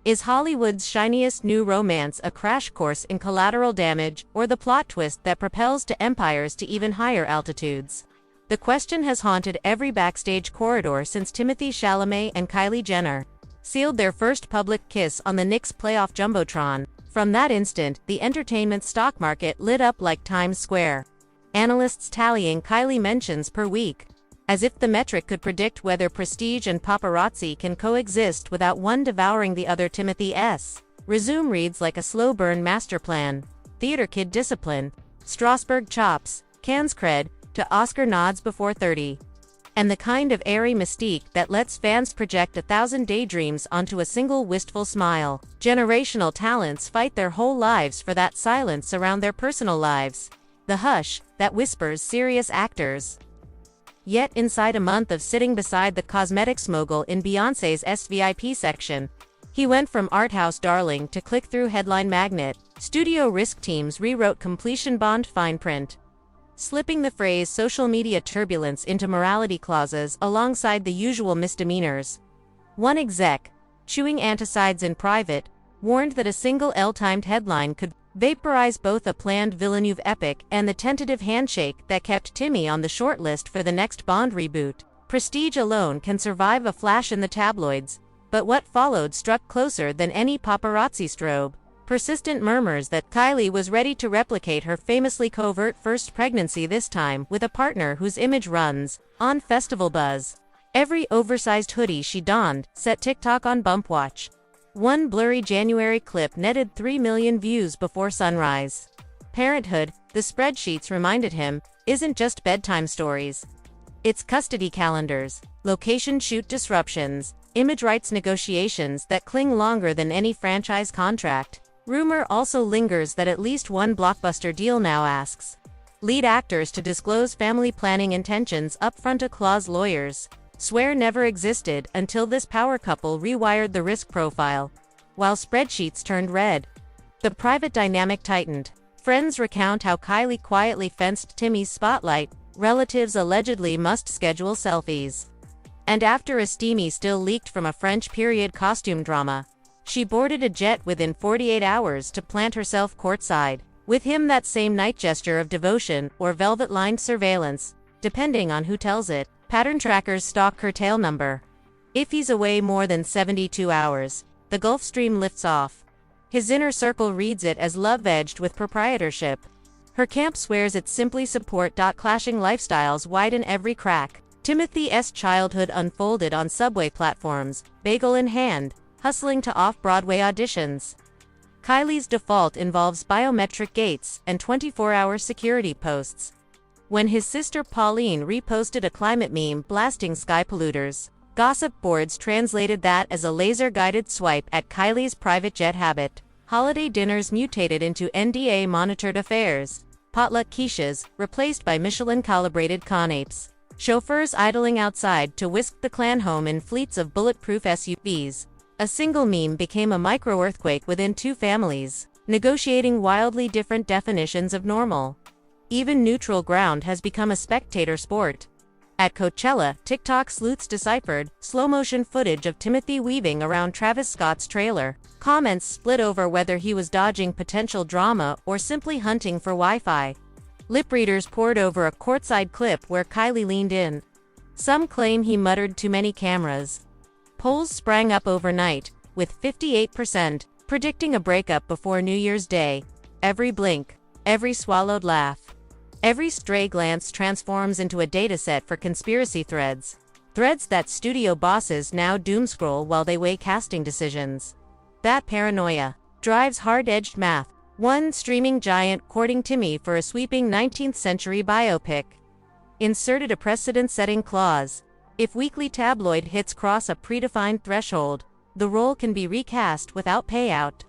Is Hollywood's shiniest new romance a crash course in collateral damage, or the plot twist that propels to empires to even higher altitudes? The question has haunted every backstage corridor since Timothée Chalamet and Kylie Jenner sealed their first public kiss on the Knicks playoff jumbotron. From that instant, the entertainment stock market lit up like Times Square. Analysts tallying Kylie mentions per week, as if the metric could predict whether prestige and paparazzi can coexist without one devouring the other. Timothy's resume reads like a slow-burn master plan. Theater kid discipline, Strasbourg chops, Cannes cred, to Oscar nods before 30. And the kind of airy mystique that lets fans project 1,000 daydreams onto a single wistful smile. Generational talents fight their whole lives for that silence around their personal lives. The hush that whispers serious actors. Yet inside a month of sitting beside the cosmetics mogul in Beyoncé's SVIP section, he went from art house darling to click-through headline magnet. Studio risk teams rewrote completion bond fine print, slipping the phrase social media turbulence into morality clauses alongside the usual misdemeanors. One exec, chewing anticides in private, warned that a single ill-timed headline could vaporize both a planned Villeneuve epic and the tentative handshake that kept Timmy on the shortlist for the next Bond reboot. Prestige alone can survive a flash in the tabloids, but what followed struck closer than any paparazzi strobe. Persistent murmurs that Kylie was ready to replicate her famously covert first pregnancy, this time with a partner whose image runs on festival buzz. Every oversized hoodie she donned set TikTok on bump watch. One blurry January clip netted 3 million views before sunrise. Parenthood, the spreadsheets reminded him, isn't just bedtime stories. It's custody calendars, location shoot disruptions, image rights negotiations that cling longer than any franchise contract. Rumor also lingers that at least one blockbuster deal now asks lead actors to disclose family planning intentions upfront. A clause lawyers swear never existed until this power couple rewired the risk profile. While spreadsheets turned red, the private dynamic tightened. Friends recount how Kylie quietly fenced Timmy's spotlight, relatives allegedly must schedule selfies. And after a steamy still leaked from a French period costume drama, she boarded a jet within 48 hours to plant herself courtside with him. That same night gesture of devotion or velvet-lined surveillance, depending on who tells it. Pattern trackers stalk her tail number. If he's away more than 72 hours, the Gulf Stream lifts off. His inner circle reads it as love-edged with proprietorship. Her camp swears it's simply support. Clashing lifestyles widen every crack. Timothy's childhood unfolded on subway platforms, bagel in hand, hustling to off-Broadway auditions. Kylie's default involves biometric gates and 24-hour security posts. When his sister Pauline reposted a climate meme blasting sky polluters, gossip boards translated that as a laser-guided swipe at Kylie's private jet habit. Holiday dinners mutated into NDA-monitored affairs. Potluck quiches, replaced by Michelin-calibrated conapes. Chauffeurs idling outside to whisk the clan home in fleets of bulletproof SUVs. A single meme became a micro-earthquake within two families, negotiating wildly different definitions of normal. Even neutral ground has become a spectator sport. At Coachella, TikTok sleuths deciphered slow-motion footage of Timothée weaving around Travis Scott's trailer. Comments split over whether he was dodging potential drama or simply hunting for Wi-Fi. Lip readers poured over a courtside clip where Kylie leaned in. Some claim he muttered too many cameras. Polls sprang up overnight, with 58% predicting a breakup before New Year's Day. Every blink, every swallowed laugh, every stray glance transforms into a dataset for conspiracy threads. Threads that studio bosses now doomscroll while they weigh casting decisions. That paranoia drives hard-edged math. One streaming giant courting Timmy for a sweeping 19th century biopic inserted a precedent-setting clause. If weekly tabloid hits cross a predefined threshold, the role can be recast without payout.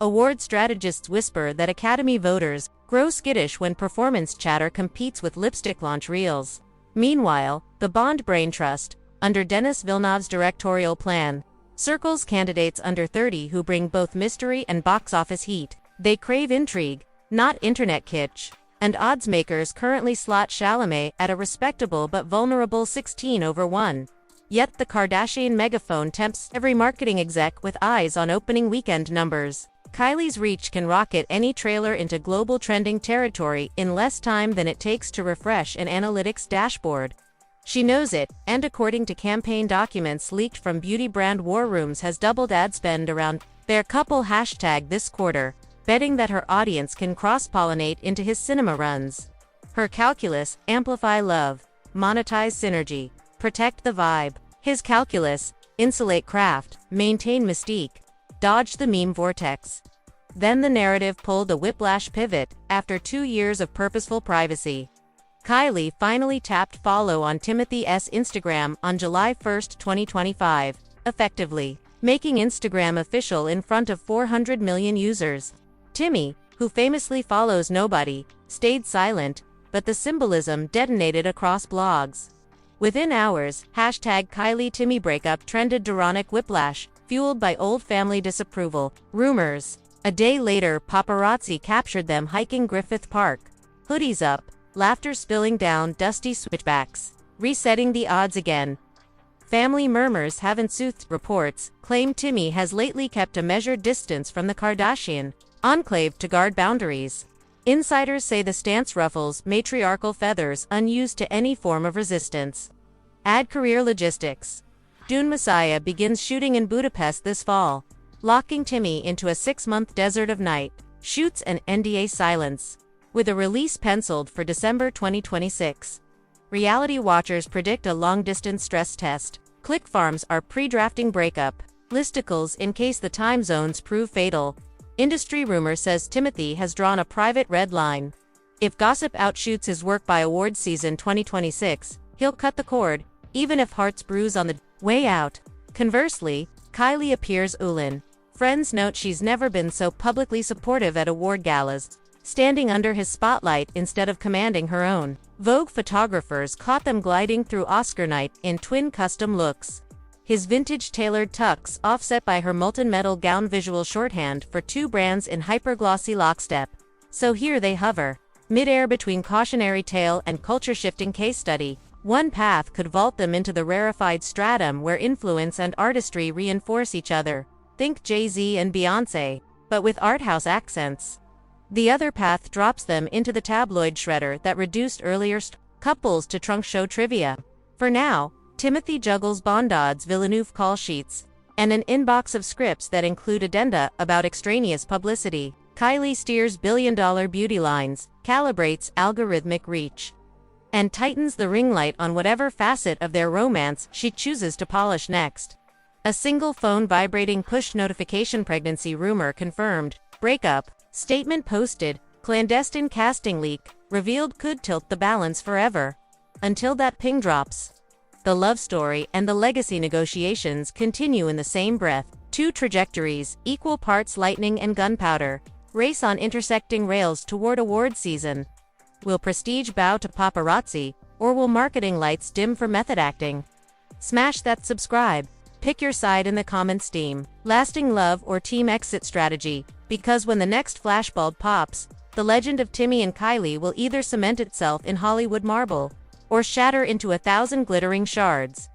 Award strategists whisper that Academy voters grow skittish when performance chatter competes with lipstick launch reels. Meanwhile, the Bond Brain Trust, under Denis Villeneuve's directorial plan, circles candidates under 30 who bring both mystery and box office heat. They crave intrigue, not internet kitsch. And odds makers currently slot Chalamet at a respectable but vulnerable 16/1. Yet the Kardashian megaphone tempts every marketing exec with eyes on opening weekend numbers. Kylie's reach can rocket any trailer into global trending territory in less time than it takes to refresh an analytics dashboard. She knows it, and according to campaign documents leaked from beauty brand war rooms has doubled ad spend around their couple hashtag this quarter, betting that her audience can cross-pollinate into his cinema runs. Her calculus: amplify love, monetize synergy, protect the vibe. His calculus: insulate craft, maintain mystique, dodge the meme vortex. Then the narrative pulled a whiplash pivot, after 2 years of purposeful privacy. Kylie finally tapped follow on Timothée's Instagram on July 1, 2025, effectively making Instagram official in front of 400 million users. Timmy, who famously follows nobody, stayed silent, but the symbolism detonated across blogs. Within hours, hashtag Kylie Timmy breakup trended Duronic whiplash, fueled by old family disapproval, rumors. A day later, paparazzi captured them hiking Griffith Park. Hoodies up, laughter spilling down dusty switchbacks, resetting the odds again. Family murmurs have ensued. Reports claim Timmy has lately kept a measured distance from the Kardashian enclave to guard boundaries. Insiders say the stance ruffles matriarchal feathers unused to any form of resistance. Add career logistics. Dune Messiah begins shooting in Budapest this fall, locking Timmy into a 6-month desert of night shoots and NDA silence, with a release penciled for December 2026. Reality watchers predict a long-distance stress test. Click farms are pre-drafting breakup listicles in case the time zones prove fatal. Industry rumor says Timothée has drawn a private red line. If gossip outshoots his work by awards season 2026, he'll cut the cord, even if hearts bruise on the way out. Conversely, Kylie appears Ulin. Friends note she's never been so publicly supportive at award galas, standing under his spotlight instead of commanding her own. Vogue photographers caught them gliding through Oscar night in twin custom looks. His vintage tailored tux offset by her molten metal gown, visual shorthand for two brands in hyperglossy lockstep. So here they hover, mid-air between cautionary tale and culture-shifting case study. One path could vault them into the rarefied stratum where influence and artistry reinforce each other. Think Jay-Z and Beyoncé, but with art house accents. The other path drops them into the tabloid shredder that reduced earlier couples to trunk show trivia. For now, Timothée juggles Bondad's Villeneuve call sheets and an inbox of scripts that include addenda about extraneous publicity. Kylie steers billion-dollar beauty lines, calibrates algorithmic reach, and tightens the ring light on whatever facet of their romance she chooses to polish next. A single phone vibrating push notification. Pregnancy rumor confirmed. Breakup. Statement posted. Clandestine casting leak revealed could tilt the balance forever. Until that ping drops, the love story and the legacy negotiations continue in the same breath. Two trajectories, equal parts lightning and gunpowder, race on intersecting rails toward award season. Will prestige bow to paparazzi, or will marketing lights dim for method acting? Smash that subscribe. Pick your side in the comments. Team lasting love or team exit strategy, because when the next flashbulb pops, the legend of Timmy and Kylie will either cement itself in Hollywood marble or shatter into 1,000 glittering shards.